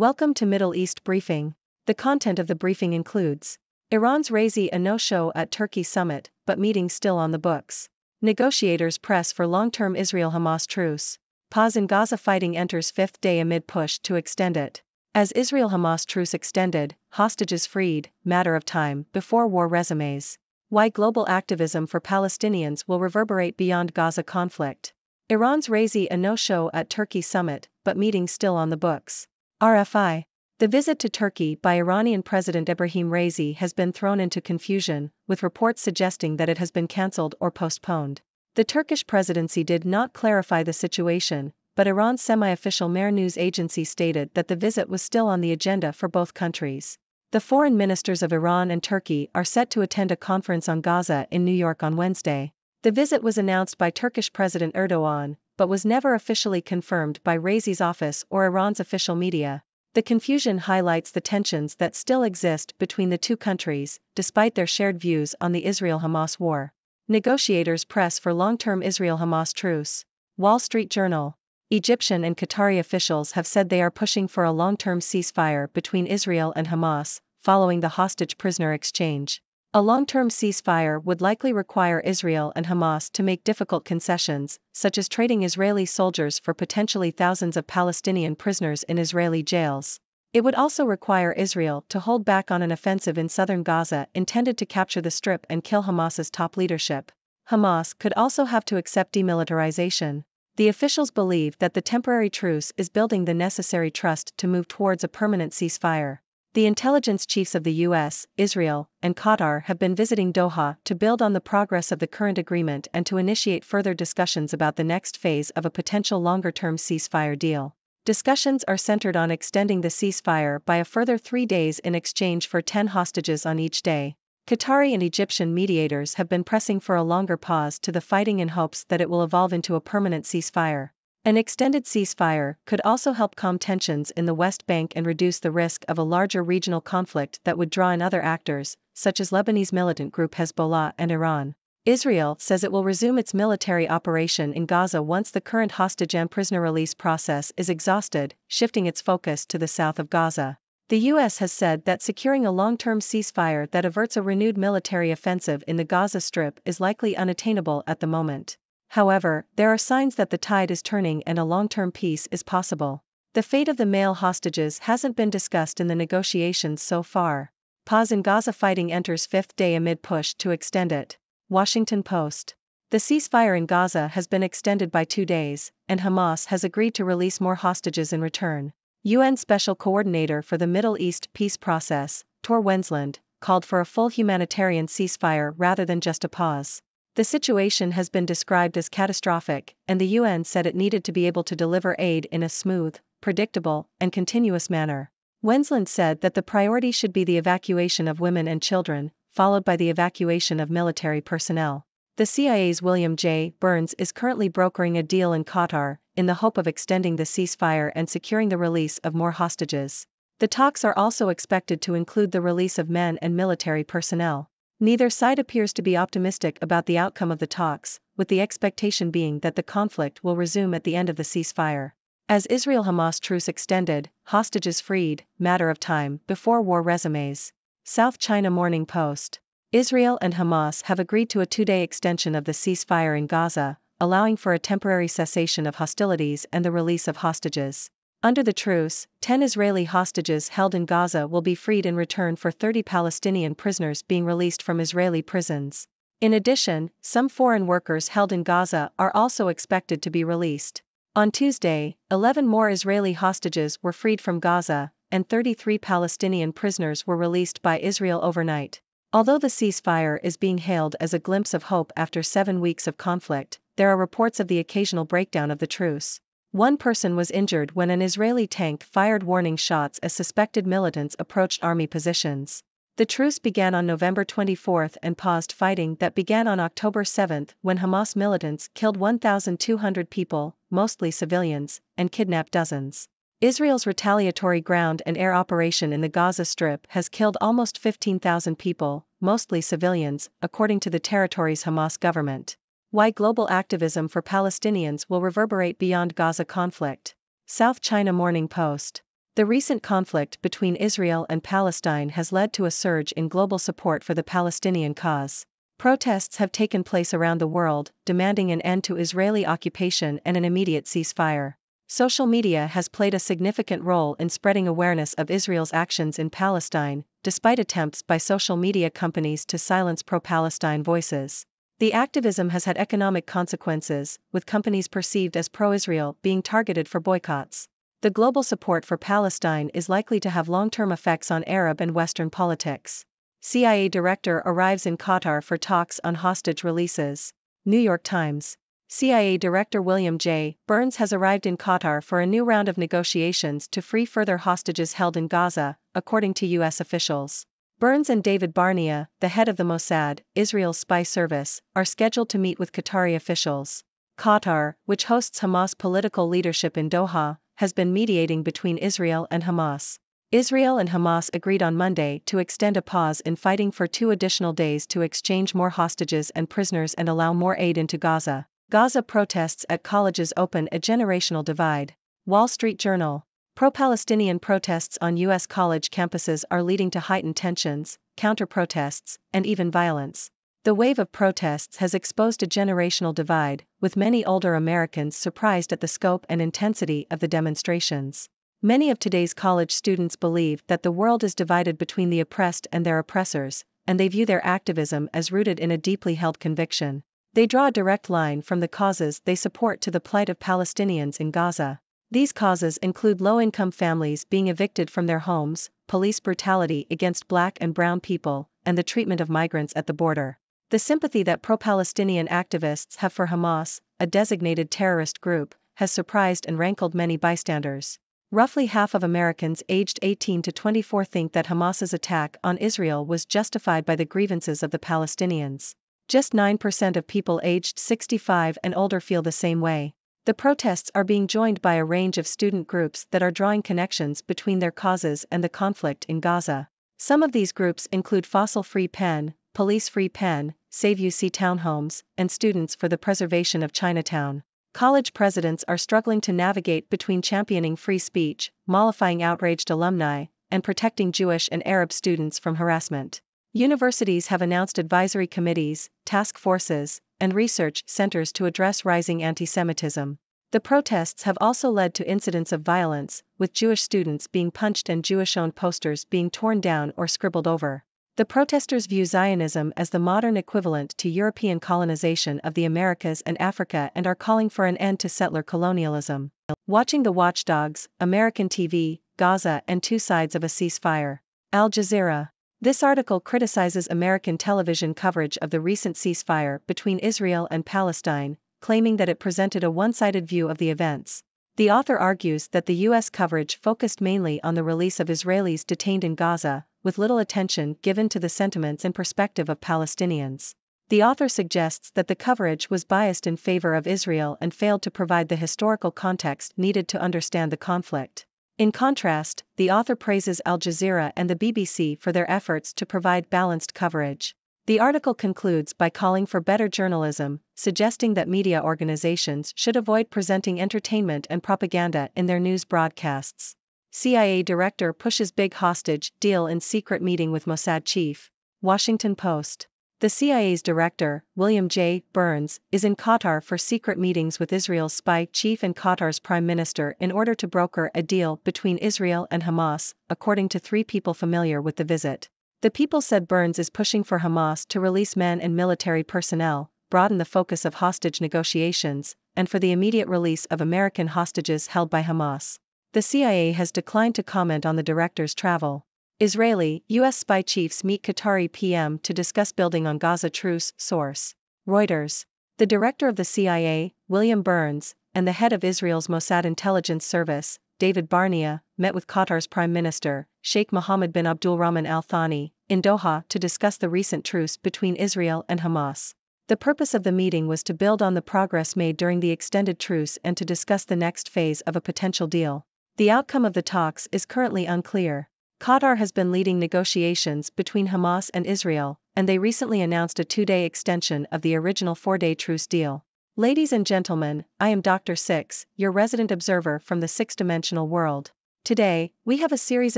Welcome to Middle East Briefing. The content of the briefing includes Iran's Raisi a no-show at Turkey summit, but meeting still on the books. Negotiators press for long-term Israel-Hamas truce. Pause in Gaza fighting enters fifth day amid push to extend it. As Israel-Hamas truce extended, hostages freed, matter of time before war resumes. Why global activism for Palestinians will reverberate beyond Gaza conflict. Iran's Raisi a no-show at Turkey summit, but meeting still on the books. RFI. The visit to Turkey by Iranian President Ebrahim Raisi has been thrown into confusion, with reports suggesting that it has been cancelled or postponed. The Turkish presidency did not clarify the situation, but Iran's semi-official Mehr news agency stated that the visit was still on the agenda for both countries. The foreign ministers of Iran and Turkey are set to attend a conference on Gaza in New York on Wednesday. The visit was announced by Turkish President Erdogan, but was never officially confirmed by Raisi's office or Iran's official media. The confusion highlights the tensions that still exist between the two countries, despite their shared views on the Israel-Hamas war. Negotiators press for long-term Israel-Hamas truce. Wall Street Journal. Egyptian and Qatari officials have said they are pushing for a long-term ceasefire between Israel and Hamas, following the hostage-prisoner exchange. A long-term ceasefire would likely require Israel and Hamas to make difficult concessions, such as trading Israeli soldiers for potentially thousands of Palestinian prisoners in Israeli jails. It would also require Israel to hold back on an offensive in southern Gaza intended to capture the Strip and kill Hamas's top leadership. Hamas could also have to accept demilitarization. The officials believe that the temporary truce is building the necessary trust to move towards a permanent ceasefire. The intelligence chiefs of the US, Israel, and Qatar have been visiting Doha to build on the progress of the current agreement and to initiate further discussions about the next phase of a potential longer-term ceasefire deal. Discussions are centered on extending the ceasefire by a further 3 days in exchange for 10 hostages on each day. Qatari and Egyptian mediators have been pressing for a longer pause to the fighting in hopes that it will evolve into a permanent ceasefire. An extended ceasefire could also help calm tensions in the West Bank and reduce the risk of a larger regional conflict that would draw in other actors, such as Lebanese militant group Hezbollah and Iran. Israel says it will resume its military operation in Gaza once the current hostage and prisoner release process is exhausted, shifting its focus to the south of Gaza. The US has said that securing a long-term ceasefire that averts a renewed military offensive in the Gaza Strip is likely unattainable at the moment. However, there are signs that the tide is turning and a long-term peace is possible. The fate of the male hostages hasn't been discussed in the negotiations so far. Pause in Gaza fighting enters fifth day amid push to extend it. Washington Post. The ceasefire in Gaza has been extended by 2 days, and Hamas has agreed to release more hostages in return. UN Special Coordinator for the Middle East Peace Process, Tor Wensland, called for a full humanitarian ceasefire rather than just a pause. The situation has been described as catastrophic, and the UN said it needed to be able to deliver aid in a smooth, predictable, and continuous manner. Wensland said that the priority should be the evacuation of women and children, followed by the evacuation of military personnel. The CIA's William J. Burns is currently brokering a deal in Qatar, in the hope of extending the ceasefire and securing the release of more hostages. The talks are also expected to include the release of men and military personnel. Neither side appears to be optimistic about the outcome of the talks, with the expectation being that the conflict will resume at the end of the ceasefire. As Israel-Hamas truce extended, hostages freed, matter of time before war resumes. South China Morning Post. Israel and Hamas have agreed to a 2-day extension of the ceasefire in Gaza, allowing for a temporary cessation of hostilities and the release of hostages. Under the truce, 10 Israeli hostages held in Gaza will be freed in return for 30 Palestinian prisoners being released from Israeli prisons. In addition, some foreign workers held in Gaza are also expected to be released. On Tuesday, 11 more Israeli hostages were freed from Gaza, and 33 Palestinian prisoners were released by Israel overnight. Although the ceasefire is being hailed as a glimpse of hope after 7 weeks of conflict, there are reports of the occasional breakdown of the truce. One person was injured when an Israeli tank fired warning shots as suspected militants approached army positions. The truce began on November 24 and paused fighting that began on October 7 when Hamas militants killed 1,200 people, mostly civilians, and kidnapped dozens. Israel's retaliatory ground and air operation in the Gaza Strip has killed almost 15,000 people, mostly civilians, according to the territory's Hamas government. Why global activism for Palestinians will reverberate beyond Gaza conflict. South China Morning Post. The recent conflict between Israel and Palestine has led to a surge in global support for the Palestinian cause. Protests have taken place around the world, demanding an end to Israeli occupation and an immediate ceasefire. Social media has played a significant role in spreading awareness of Israel's actions in Palestine, despite attempts by social media companies to silence pro-Palestine voices. The activism has had economic consequences, with companies perceived as pro-Israel being targeted for boycotts. The global support for Palestine is likely to have long-term effects on Arab and Western politics. CIA director arrives in Qatar for talks on hostage releases. New York Times. CIA Director William J. Burns has arrived in Qatar for a new round of negotiations to free further hostages held in Gaza, according to U.S. officials. Burns and David Barnea, the head of the Mossad, Israel's spy service, are scheduled to meet with Qatari officials. Qatar, which hosts Hamas political leadership in Doha, has been mediating between Israel and Hamas. Israel and Hamas agreed on Monday to extend a pause in fighting for 2 additional days to exchange more hostages and prisoners and allow more aid into Gaza. Gaza protests at colleges open a generational divide. Wall Street Journal. Pro-Palestinian protests on U.S. college campuses are leading to heightened tensions, counter-protests, and even violence. The wave of protests has exposed a generational divide, with many older Americans surprised at the scope and intensity of the demonstrations. Many of today's college students believe that the world is divided between the oppressed and their oppressors, and they view their activism as rooted in a deeply held conviction. They draw a direct line from the causes they support to the plight of Palestinians in Gaza. These causes include low-income families being evicted from their homes, police brutality against black and brown people, and the treatment of migrants at the border. The sympathy that pro-Palestinian activists have for Hamas, a designated terrorist group, has surprised and rankled many bystanders. Roughly half of Americans aged 18 to 24 think that Hamas's attack on Israel was justified by the grievances of the Palestinians. Just 9% of people aged 65 and older feel the same way. The protests are being joined by a range of student groups that are drawing connections between their causes and the conflict in Gaza. Some of these groups include Fossil Free Pen, Police Free Pen, Save UC Townhomes, and Students for the Preservation of Chinatown. College presidents are struggling to navigate between championing free speech, mollifying outraged alumni, and protecting Jewish and Arab students from harassment. Universities have announced advisory committees, task forces, and research centers to address rising anti-Semitism. The protests have also led to incidents of violence, with Jewish students being punched and Jewish-owned posters being torn down or scribbled over. The protesters view Zionism as the modern equivalent to European colonization of the Americas and Africa and are calling for an end to settler colonialism. Watching the Watchdogs, American TV, Gaza and 2 sides of a ceasefire. Al Jazeera. This article criticizes American television coverage of the recent ceasefire between Israel and Palestine, claiming that it presented a one-sided view of the events. The author argues that the U.S. coverage focused mainly on the release of Israelis detained in Gaza, with little attention given to the sentiments and perspective of Palestinians. The author suggests that the coverage was biased in favor of Israel and failed to provide the historical context needed to understand the conflict. In contrast, the author praises Al Jazeera and the BBC for their efforts to provide balanced coverage. The article concludes by calling for better journalism, suggesting that media organizations should avoid presenting entertainment and propaganda in their news broadcasts. CIA director pushes big hostage deal in secret meeting with Mossad chief. Washington Post. The CIA's director, William J. Burns, is in Qatar for secret meetings with Israel's spy chief and Qatar's prime minister in order to broker a deal between Israel and Hamas, according to 3 people familiar with the visit. The people said Burns is pushing for Hamas to release men and military personnel, broaden the focus of hostage negotiations, and for the immediate release of American hostages held by Hamas. The CIA has declined to comment on the director's travel. Israeli, U.S. spy chiefs meet Qatari PM to discuss building on Gaza truce, source. Reuters. The director of the CIA, William Burns, and the head of Israel's Mossad intelligence service, David Barnea, met with Qatar's prime minister, Sheikh Mohammed bin Abdulrahman Al Thani, in Doha to discuss the recent truce between Israel and Hamas. The purpose of the meeting was to build on the progress made during the extended truce and to discuss the next phase of a potential deal. The outcome of the talks is currently unclear. Qatar has been leading negotiations between Hamas and Israel, and they recently announced a 2-day extension of the original 4-day truce deal. Ladies and gentlemen, I am Dr. Six, your resident observer from the 6-dimensional world. Today, we have a series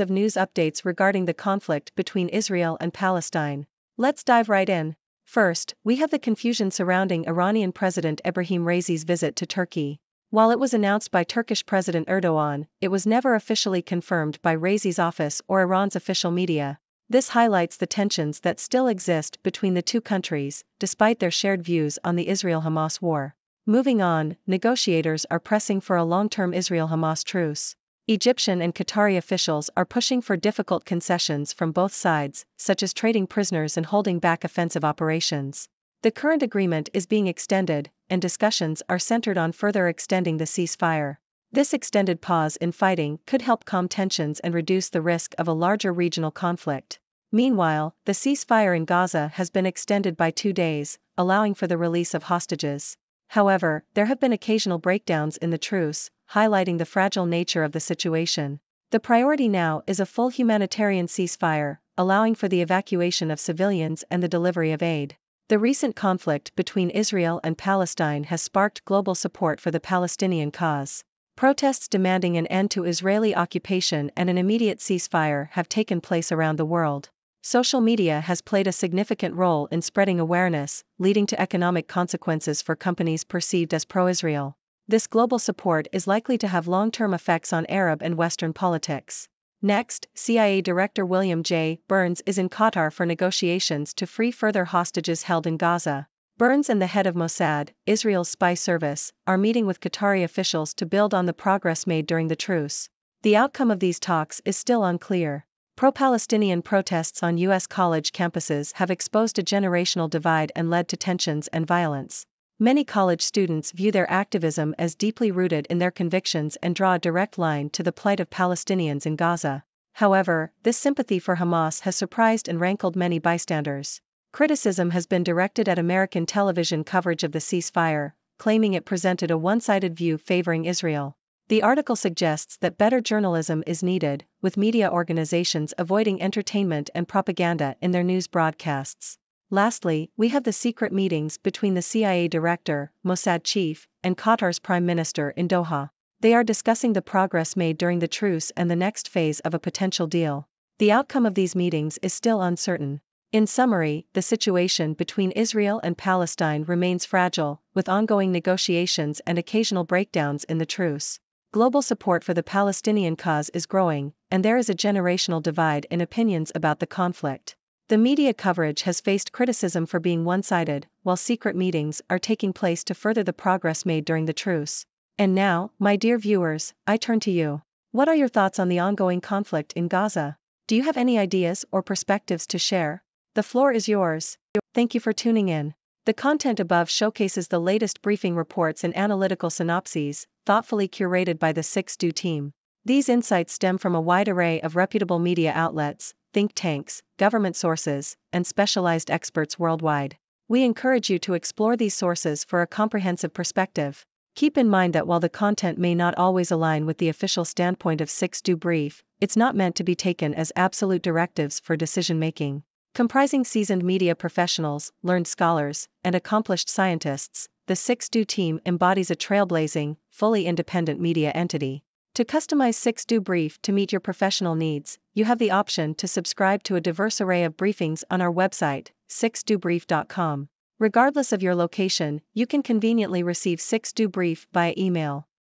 of news updates regarding the conflict between Israel and Palestine. Let's dive right in. First, we have the confusion surrounding Iranian President Ebrahim Raisi's visit to Turkey. While it was announced by Turkish President Erdogan, it was never officially confirmed by Raisi's office or Iran's official media. This highlights the tensions that still exist between the two countries, despite their shared views on the Israel-Hamas war. Moving on, negotiators are pressing for a long-term Israel-Hamas truce. Egyptian and Qatari officials are pushing for difficult concessions from both sides, such as trading prisoners and holding back offensive operations. The current agreement is being extended, and discussions are centered on further extending the ceasefire. This extended pause in fighting could help calm tensions and reduce the risk of a larger regional conflict. Meanwhile, the ceasefire in Gaza has been extended by 2 days, allowing for the release of hostages. However, there have been occasional breakdowns in the truce, highlighting the fragile nature of the situation. The priority now is a full humanitarian ceasefire, allowing for the evacuation of civilians and the delivery of aid. The recent conflict between Israel and Palestine has sparked global support for the Palestinian cause. Protests demanding an end to Israeli occupation and an immediate ceasefire have taken place around the world. Social media has played a significant role in spreading awareness, leading to economic consequences for companies perceived as pro-Israel. This global support is likely to have long-term effects on Arab and Western politics. Next, CIA Director William J. Burns is in Qatar for negotiations to free further hostages held in Gaza. Burns and the head of Mossad, Israel's spy service, are meeting with Qatari officials to build on the progress made during the truce. The outcome of these talks is still unclear. Pro-Palestinian protests on U.S. college campuses have exposed a generational divide and led to tensions and violence. Many college students view their activism as deeply rooted in their convictions and draw a direct line to the plight of Palestinians in Gaza. However, this sympathy for Hamas has surprised and rankled many bystanders. Criticism has been directed at American television coverage of the ceasefire, claiming it presented a one-sided view favoring Israel. The article suggests that better journalism is needed, with media organizations avoiding entertainment and propaganda in their news broadcasts. Lastly, we have the secret meetings between the CIA director, Mossad chief, and Qatar's prime minister in Doha. They are discussing the progress made during the truce and the next phase of a potential deal. The outcome of these meetings is still uncertain. In summary, the situation between Israel and Palestine remains fragile, with ongoing negotiations and occasional breakdowns in the truce. Global support for the Palestinian cause is growing, and there is a generational divide in opinions about the conflict. The media coverage has faced criticism for being one-sided, while secret meetings are taking place to further the progress made during the truce. And now, my dear viewers, I turn to you. What are your thoughts on the ongoing conflict in Gaza? Do you have any ideas or perspectives to share? The floor is yours. Thank you for tuning in. The content above showcases the latest briefing reports and analytical synopses, thoughtfully curated by the 6Do team. These insights stem from a wide array of reputable media outlets, think tanks, government sources, and specialized experts worldwide. We encourage you to explore these sources for a comprehensive perspective. Keep in mind that while the content may not always align with the official standpoint of 6Do Brief, it's not meant to be taken as absolute directives for decision-making. Comprising seasoned media professionals, learned scholars, and accomplished scientists, the 6Do team embodies a trailblazing, fully independent media entity. To customize 6Do Brief to meet your professional needs, you have the option to subscribe to a diverse array of briefings on our website, 6dobrief.com. Regardless of your location, you can conveniently receive 6Do Brief via email.